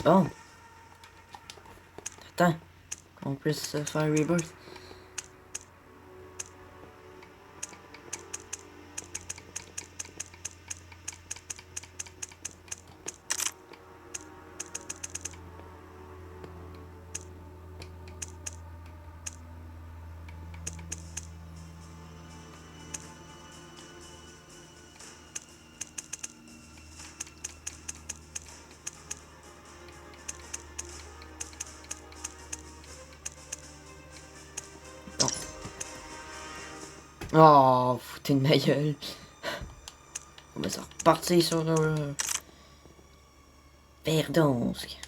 Oh. Attends. Qu'on puisse faire rebirth. Oh, foutez de ma gueule. On va se repartir sur Verdonsk.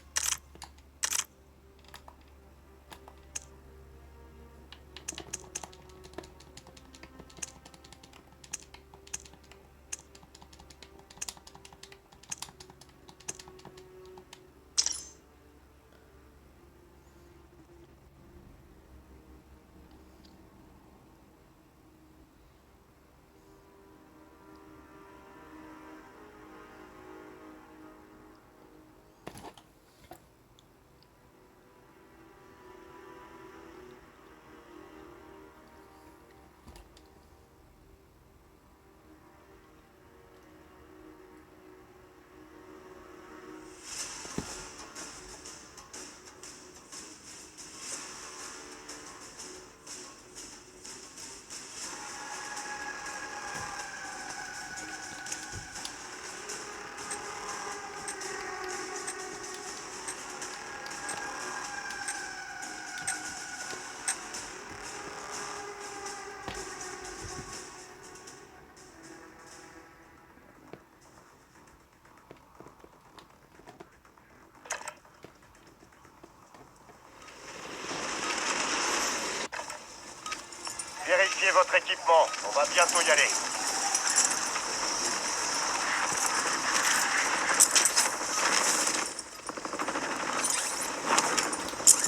Vérifiez votre équipement, on va bientôt y aller.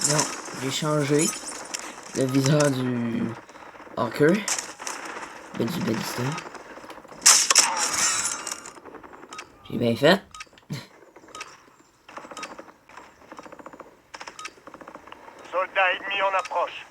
Non, j'ai changé le viseur du Hawker. Ben, du balista. J'ai bien fait. Soldats ennemis en approche.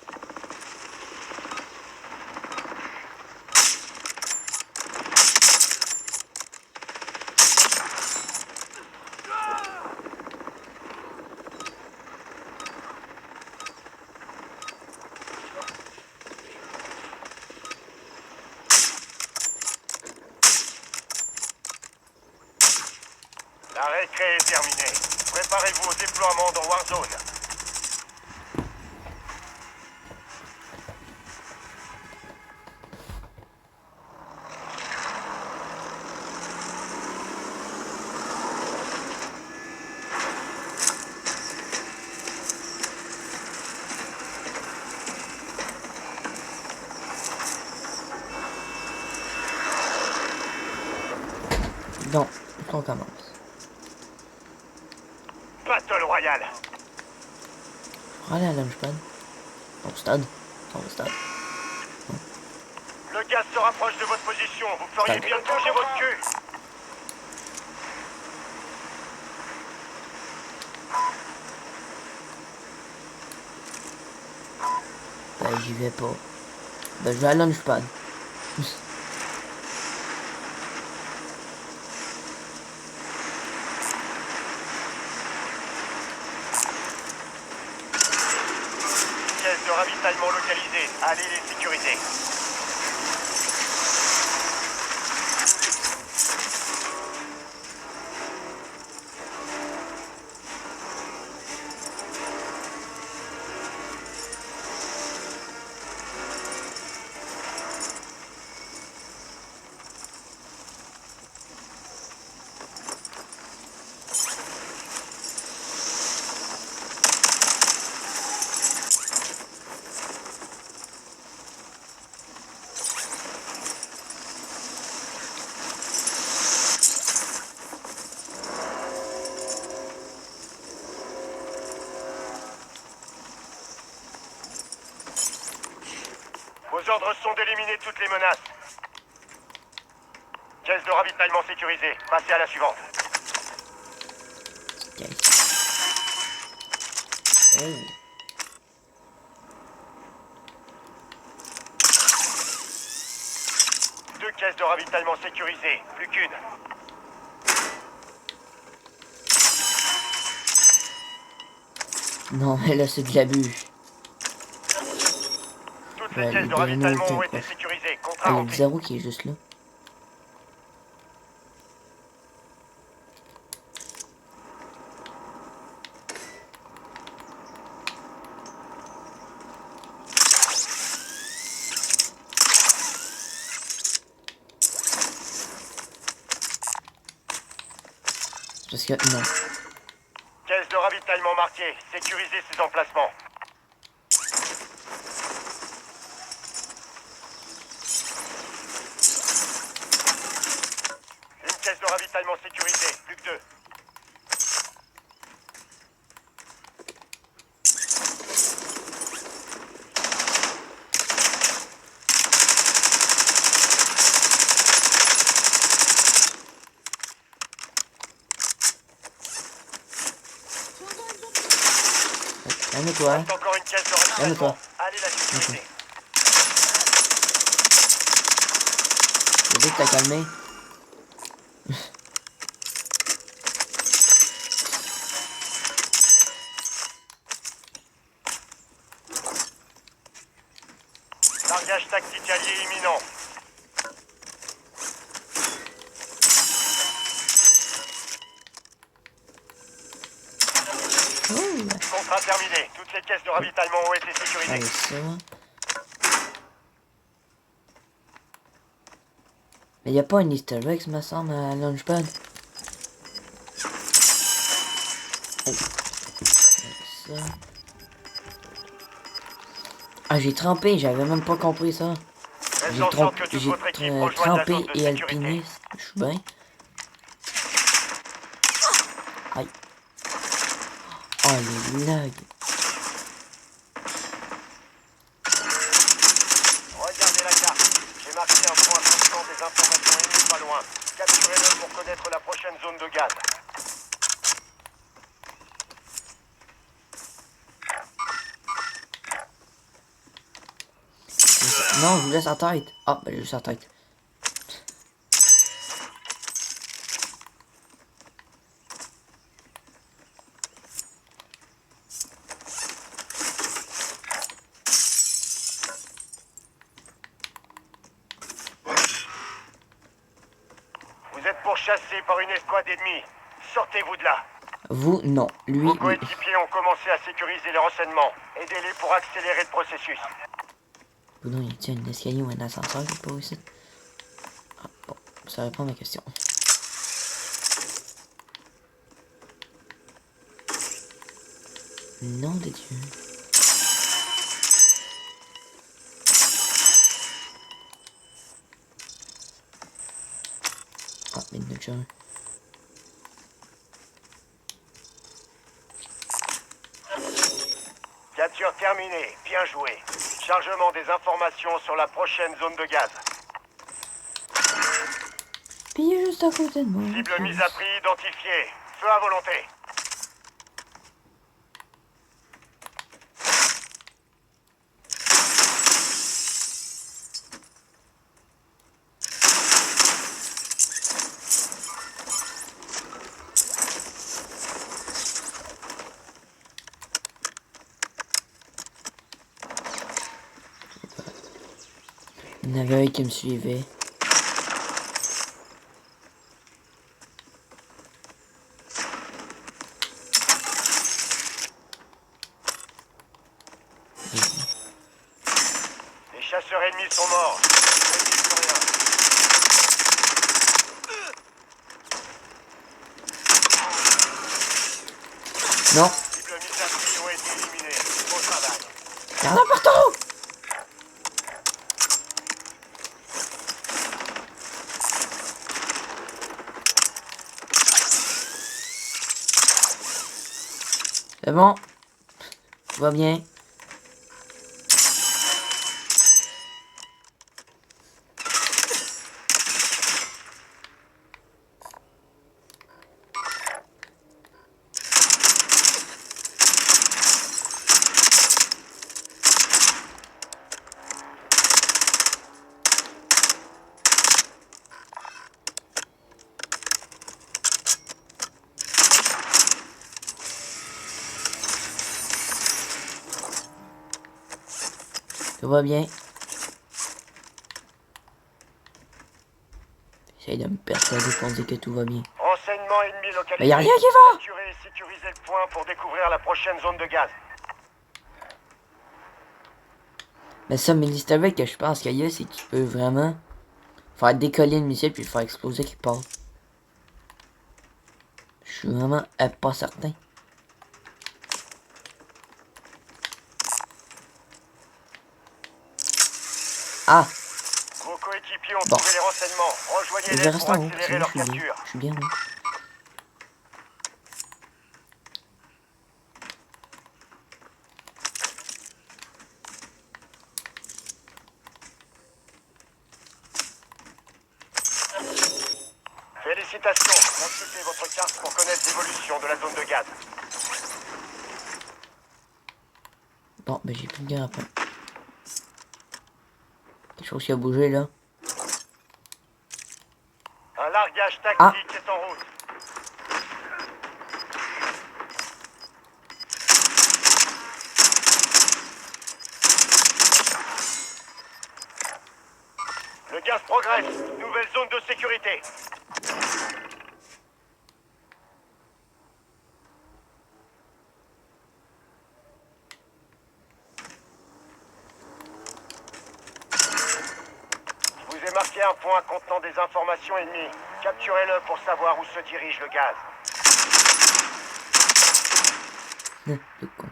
La récré est terminée. Préparez-vous au déploiement dans Warzone. Donc, on commence. Battle Royale. On va aller à la lunchpad. Au stade. Au stade. Le gaz se rapproche de votre position. Vous feriez bien de bouger votre cul. Ben, j'y vais pas. Ben, je vais à la lunchpad. Caisse de ravitaillement localisée. Allez les sécuriser. Vos ordres sont d'éliminer toutes les menaces. Caisse de ravitaillement sécurisée. Passez à la suivante. Okay. Oh. Deux caisses de ravitaillement sécurisées, plus qu'une. Non, mais là, c'est de l'abus. Toutes Ouais, les caisses les de ravitaillement derniers ont été proches. sécurisées. Ah, Contrat il y a le rempli. zéro qui est juste là. C'est parce que, non. Caisse de ravitaillement marquée. Sécurisez ces emplacements. Une caisse de ravitaillement sécurisée, plus que deux. Calme-toi. Reste encore une caisse de ravitaillement. Calme-toi. Allez la sécuriser. J'ai dit que t'as calmé. Largage tactique allié imminent. Oh. Contrat terminé. Toutes les caisses de ravitaillement ont été sécurisées. Allez, ça. Mais y a pas un easter egg, me semble, à Launchpad. Oh. Ça. Ah, j'ai trempé, j'avais même pas compris ça. Faites en sorte que toute J'ai votre équipe rejoigne la trempé zone de et sécurité. alpiniste. Je suis bien. Aïe. Oh, les lags. Regardez la carte. J'ai marqué un point important des informations ennemies pas loin. Capturez-le pour connaître la prochaine zone de gaz. Non, je vous laisse la tête. Ah, ben, j'ai juste la tête. Vous êtes pourchassé par une escouade ennemie. Sortez-vous de là. Vous, non. Lui, Vos oui. coéquipiers ont commencé à sécuriser les renseignements. Aidez-les pour accélérer le processus. Non, y a-t-il un escalier ou un ascenseur qui est pas ici? Ah, bon, ça répond à ma question. Nom de Dieu. Ah, mais il y en a déjà un. Capture terminée. Bien joué. Chargement des informations sur la prochaine zone de gaz. Puis il est juste à côté de moi. Cible mise à prix identifiée. Feu à volonté. Il y en avait un qui me suivait. Les chasseurs ennemis sont morts. Ne dites plus rien. Non! Cible mise à prix ont été éliminés. Bon travail. Y'en a partout! C'est bon. Tout va bien. Tout va bien. J'essaye de me persuader pour dire que tout va bien. Renseignement ennemi localisé. Mais y'a rien qui va! Capturez et sécurisez le point pour découvrir la prochaine zone de gaz. Mais ça, mais l'historique que je pense qu'il y a, c'est que tu peux vraiment faire décoller le missile puis le faire exploser quelque part. Je suis vraiment pas certain. Ah! Vos coéquipiers ont Bon. trouvé les renseignements. Je vais Rejoignez-les rester pour en haut, parce que accélérer là, leur capture. je suis bien là. Félicitations. Consultez votre carte pour connaître l'évolution de la zone de gaz. Bon, ben j'ai plus de grappin. Quelque chose qui a bougé là. Un largage tactique est en route. Le gaz progresse. Nouvelle zone de sécurité. Je vous ai marqué un point contenant des informations ennemies. Capturez-le pour savoir où se dirige le gaz. Le con.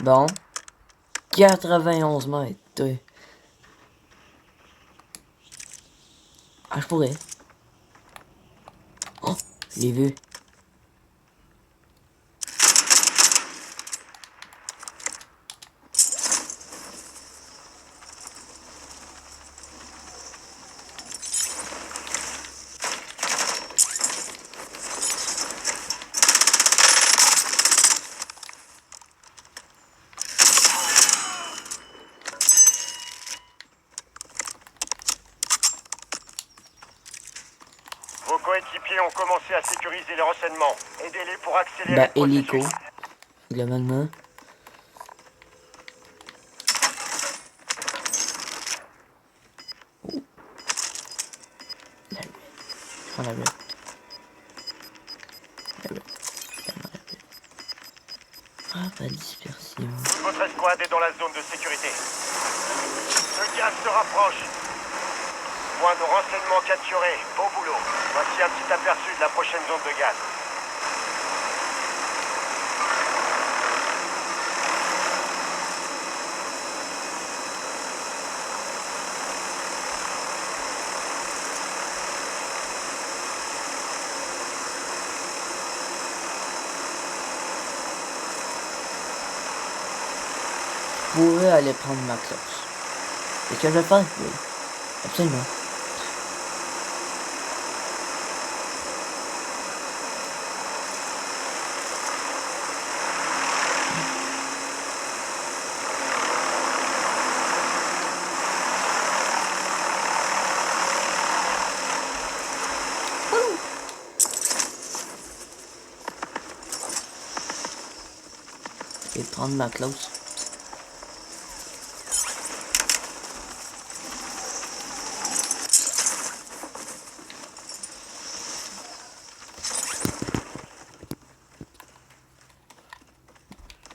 Bon. 91 mètres. Ah, je pourrais. Oh, je l'ai vu. Vos coéquipiers ont commencé à sécuriser les renseignements. Aidez-les pour accélérer Bah, le hélico. processus. Globalement. Oh. La ruelle. Je prends la ruelle. La ruelle. Tellement la ruelle. Ah, pas de dispersion. Toute votre escouade est dans la zone de sécurité. Le gaz se rapproche. Point de renseignement capturé. Beau boulot. Voici un petit aperçu de la prochaine zone de gaz. Je pourrais aller prendre ma cloche. Est-ce que je vais faire? Oui. Absolument. Je vais prendre ma cloche.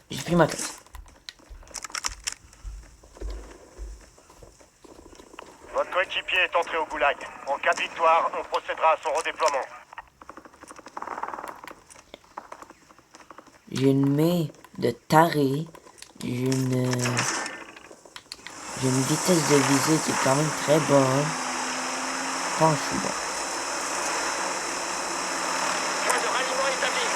J'ai pris ma cloche. Votre coéquipier est entré au goulag. En cas de victoire, on procédera à son redéploiement. J'ai une main de taré. J'ai une vitesse de visée qui est quand même très bonne. Je pense que je suis bon. Point de ralliement établi.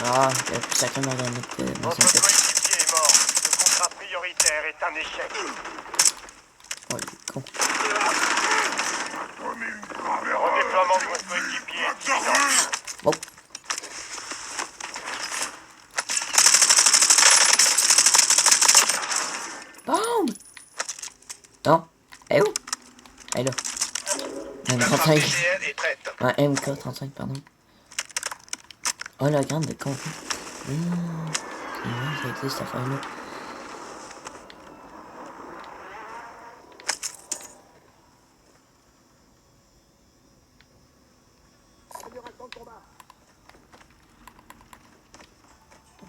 Ah, il a plus sacrément dans notre Votre tête. coéquipier est mort. Le contrat prioritaire est un échec. Oh, il est con. Le redéploiement de votre coéquipier est imminent. Bon. Bombe! Non. Eh où? La frappe M35. PGL est prête. Ouais, MK35, pardon. Hologramme de conflit. C'est vrai, ça existe cette affaire-là.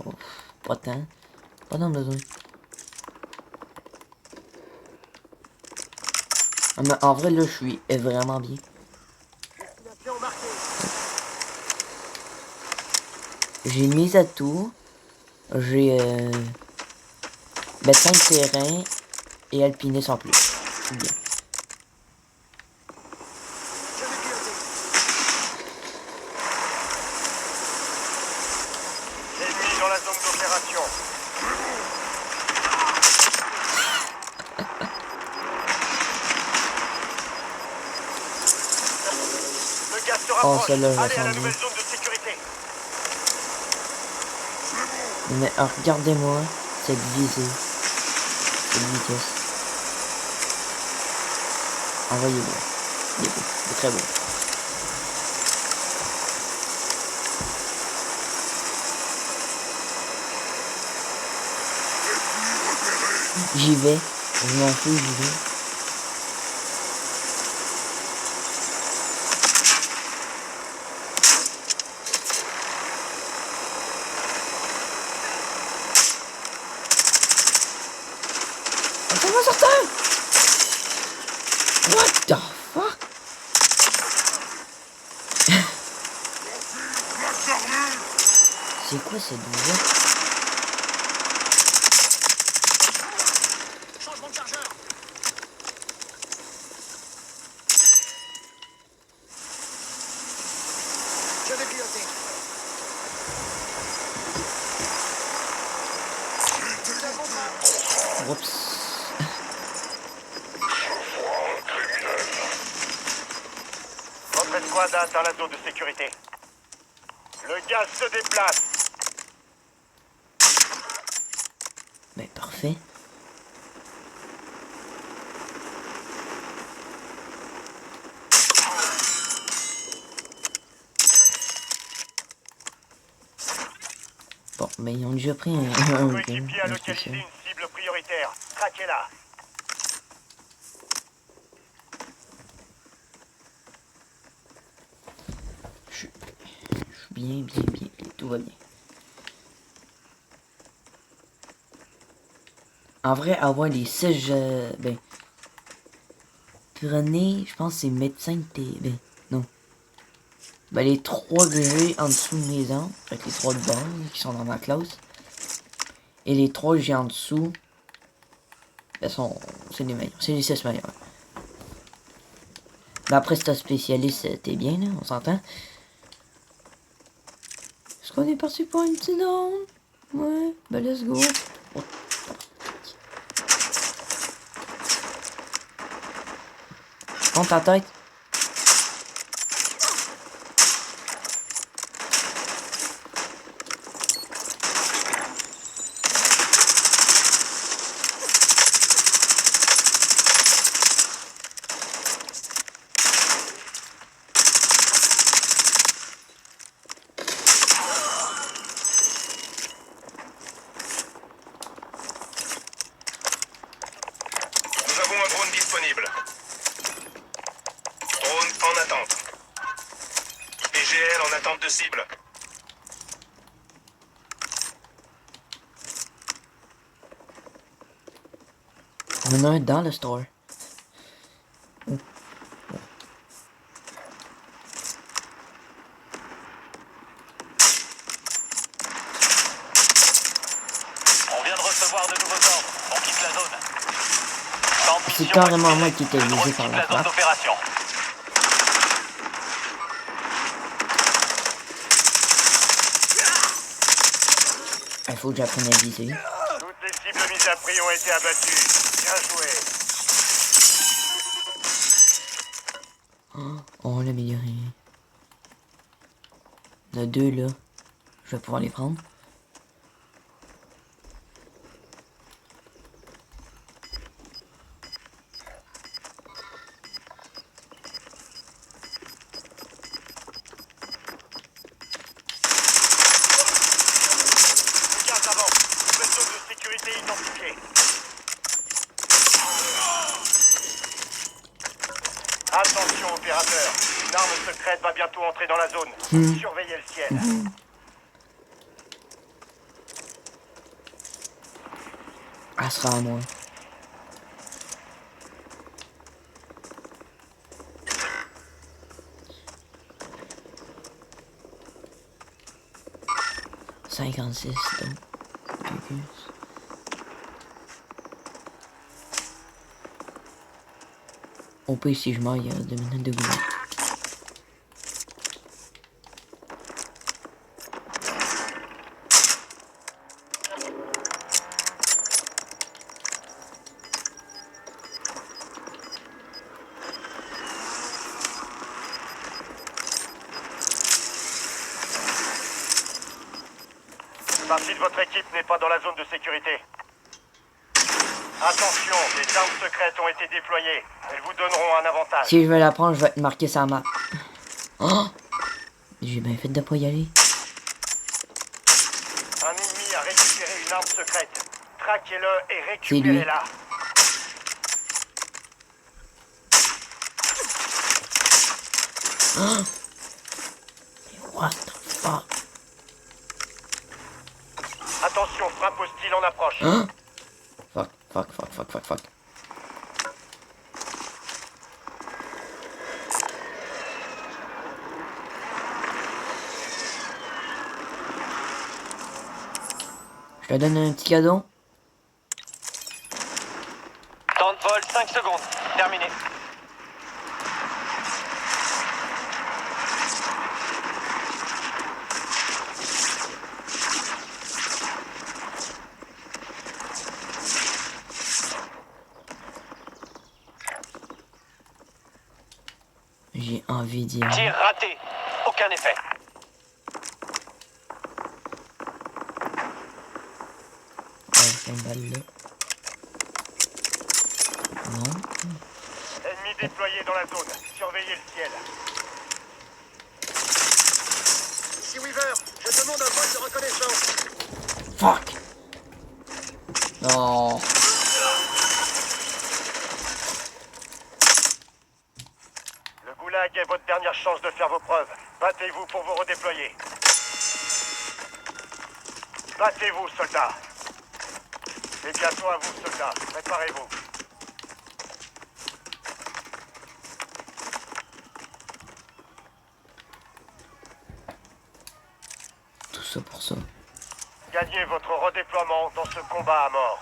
Oh, pas de temps. Pas d'en besoin. Ah, mais en vrai, là, je suis vraiment bien. Destination marquée. J'ai mis à tout. J'ai médecin de terrain et alpiniste en plus. Je suis bien. Je vais piloter. Ennemi dans la zone d'opération. Le gaz se rapproche. celle-là, je la Allez à sens la bien. nouvelle zone de sécurité. Mais regardez-moi cette visée. Cette vitesse. Envoyez-moi. Il est beau. Il est très beau. J'y vais. Je m'en fous, j'y vais. Laissez-moi sortir! What the fuck? C'est quoi cette voix? Changement de chargeur. Je vais piloter. Oups. Votre escouade a atteint la zone de sécurité. Le gaz se déplace. Ben parfait. Bon, ben ils ont déjà pris un game, Coéquipier a un localisé spécial. une cible prioritaire. Traquez-la. Je suis bien, bien, bien. Tout va bien. En vrai, avoir les 6, ben, prenez, je pense que c'est médecin de T, ben, non. Ben, les 3 que j'ai en dessous de mes ans, avec les 3 de base qui sont dans ma classe. Et les 3 que j'ai en dessous, ben, c'est les meilleurs, c'est les 6 meilleurs. Mais après, si t'as spécialiste, t'es bien, là, on s'entend. Est-ce qu'on est parti pour une petite zone? Ouais, ben let's go. Oh. Prends ta tête. Nous avons un drone disponible. Drone en attente. PGL en attente de cible. Il y en a un dans le store. On vient de recevoir de nouveaux ordres. On quitte la zone. Centre C'est mission carrément activé. moi qui t'ai Le drone visé par quitte la la zone frappe. d'opération. Il faut que j'apprenne à viser. Toutes les cibles mises à prix ont été abattues. Bien joué. On va l'améliorer. Il y en a 2 là. Je vais pouvoir les prendre. sécurité identifiée. Attention, opérateur. Une arme secrète va bientôt entrer dans la zone. Surveillez le ciel. Ah, ce sera à moi. « 56, donc. Au pire, si je meurs, il y a 2 minutes de boulot. Une partie de votre équipe n'est pas dans la zone de sécurité. Attention, des armes secrètes ont été déployées. Elles vous donneront un avantage. Si je veux la prendre, je vais être marqué sa map. Oh! J'ai bien fait de pas y aller. Un ennemi a récupéré une arme secrète. Traquez-le et C'est lui. récupérez-la. Oh! What the fuck? Attention, frappe hostile en approche. Hein? Fuck, fuck, fuck, fuck, fuck, fuck. Je te donne un petit cadeau. Temps de vol, 5 secondes. Terminé. J'ai envie d'y aller. Tir raté. Aucun effet. C'est une balle là. Non. Ennemi déployé dans la zone. Surveillez le ciel. Ici Weaver, je demande un vol de reconnaissance. Fuck! Non. Le goulag est votre dernière chance de faire vos preuves. Battez-vous pour vous redéployer. Battez-vous, soldats. Et bientôt à vous, soldats. Préparez-vous. Tout ça pour ça. Gagnez votre redéploiement dans ce combat à mort.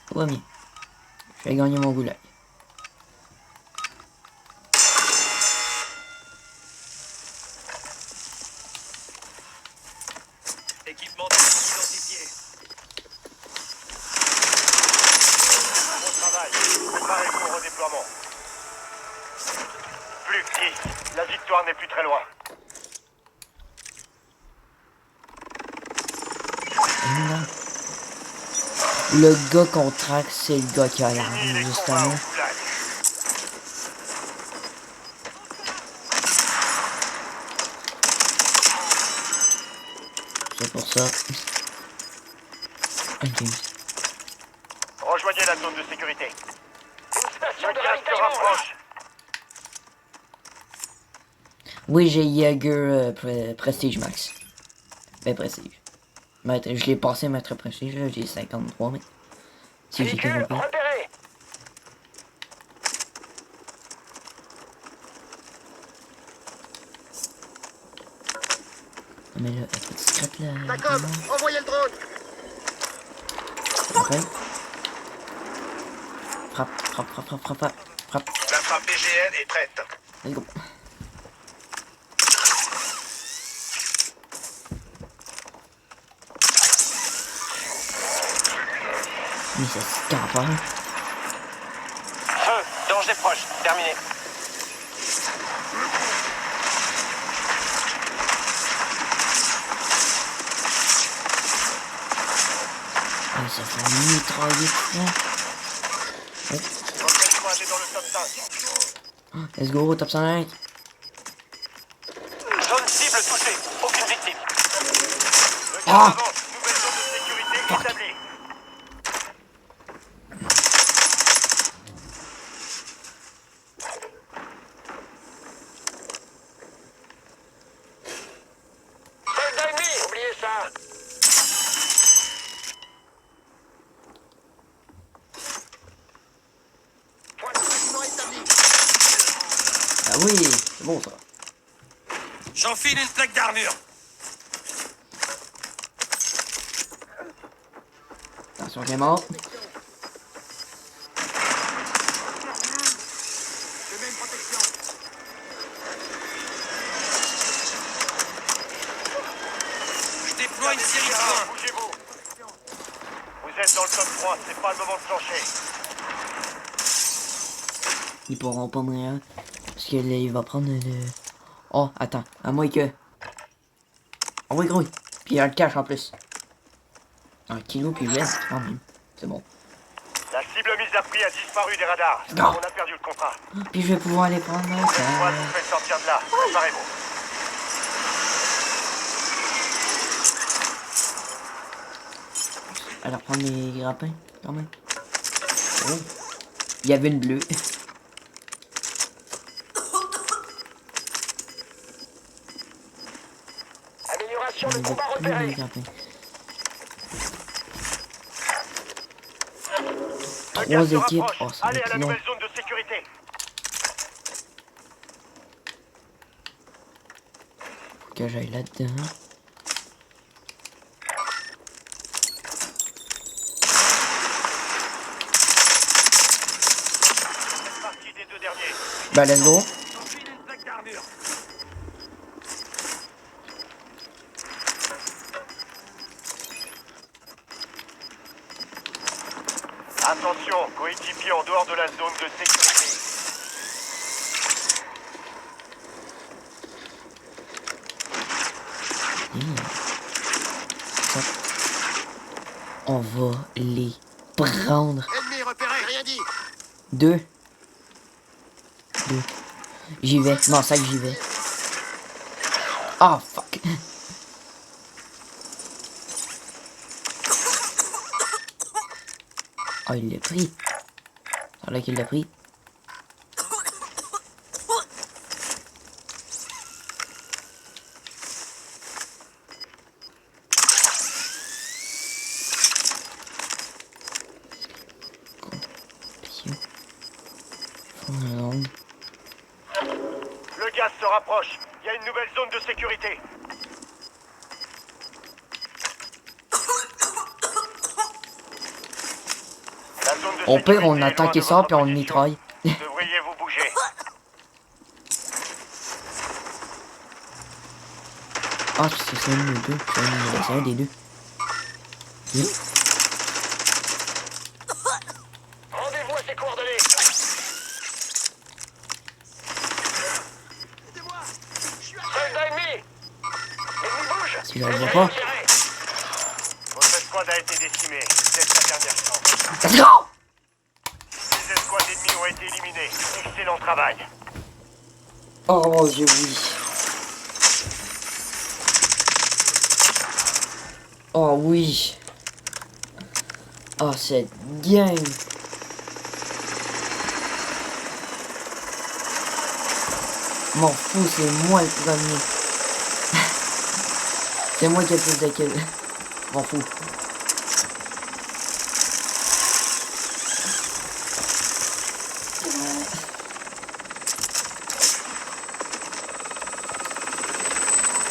Tout va bien. Je vais gagner mon goulag. Équipement identifié. Bon travail. Préparez-vous au redéploiement. Plus que 10. La victoire n'est plus très loin. Non. Le gars qu'on traque, c'est le gars qui a l'arme, Fini les combats justement. au goulag. C'est pour ça. Ok. Rejoignez la zone de sécurité. Le gaz se rapproche. Oui, j'ai Jaeger Prestige Max. Ben, Prestige. Maître, je l'ai passé Maître Prestige, là, j'ai 53, mais... Si j'ai Véhicule compris. repéré. Mais là, elle est discrète, là. Jacob, envoyez le drone. Ok. Frappe, frappe, frappe, frappe, frappe, frappe, frappe. La frappe BGN est prête. Let's go. Mais ça se tape, hein. Feu. Danger proche. Terminé. Ah, ça fait mitrailler tout ça. Votre squad est dans le top 5. Let's go, top 5. Zone cible touchée. Aucune victime. Le gaz Ah. avance. Nouvelle zone de sécurité. fuck. établi. Soldat ennemi, oubliez ça. Point de bâtiment établi. Ah oui, c'est bon ça. J'enfile une plaque d'armure. Attention, qui est mort. Je mets une protection. Je déploie une série de points. Bougez-vous. Vous êtes dans le top 3, c'est pas le moment de plancher. Ils pourront pas mourir. Parce que là, il va prendre le... Oh, attends. À moins que... Oh oui, gros. Puis il y a le cash en plus. Un kilo puis veste, quand même. C'est bon. La cible mise à prix a disparu des radars. Non. On a perdu le contrat. Puis je vais pouvoir aller prendre le Moi, je cash. vous fais sortir de là. Préparez-vous. Alors prendre les grappins, quand même. Oh. Il y avait une bleue. Amélioration Il de y avait combat plus les repérée. grappins. Le 3 gaz se équipes. rapproche. Oh, ça va Allez à être la long. nouvelle zone de sécurité. Faut que j'aille là-dedans. Faites partie des deux derniers. Bah, let's go. J'enfile une plaque d'armure. Attention, coéquipier en dehors de la zone de sécurité. Ça. On va les prendre. Ennemi repéré, rien dit. 2. J'y vais. Non, ça que j'y vais. Ah, fuck. Ah, il l'a pris. C'est là qu'il l'a pris. Le gaz se rapproche. Il y a une nouvelle zone de sécurité. La zone de Au pire, sécurité on est attend loin qu'il de sorte puis votre on position. nettoie. Devriez vous bouger. Ah, c'est un des deux. C'est un des deux. Oui. Rendez-vous à ces coordonnées. Soldat ennemi. Ennemi bouge. Si je le vois pas. Votre escouade a été décimée. C'est sa dernière chance. Let's go! Les escouades ennemies ont été éliminées. Excellent travail. Oh mon dieu, oui. Oh oui. Oh, cette gang. M'en fous, c'est moi le premier. C'est moi qui ai le plus de kills. M'en fous.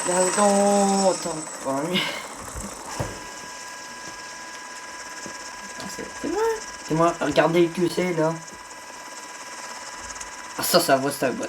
Let's go, c'est moi. C'est moi. Regardez le QC là. Ah ça va, c'est un bot.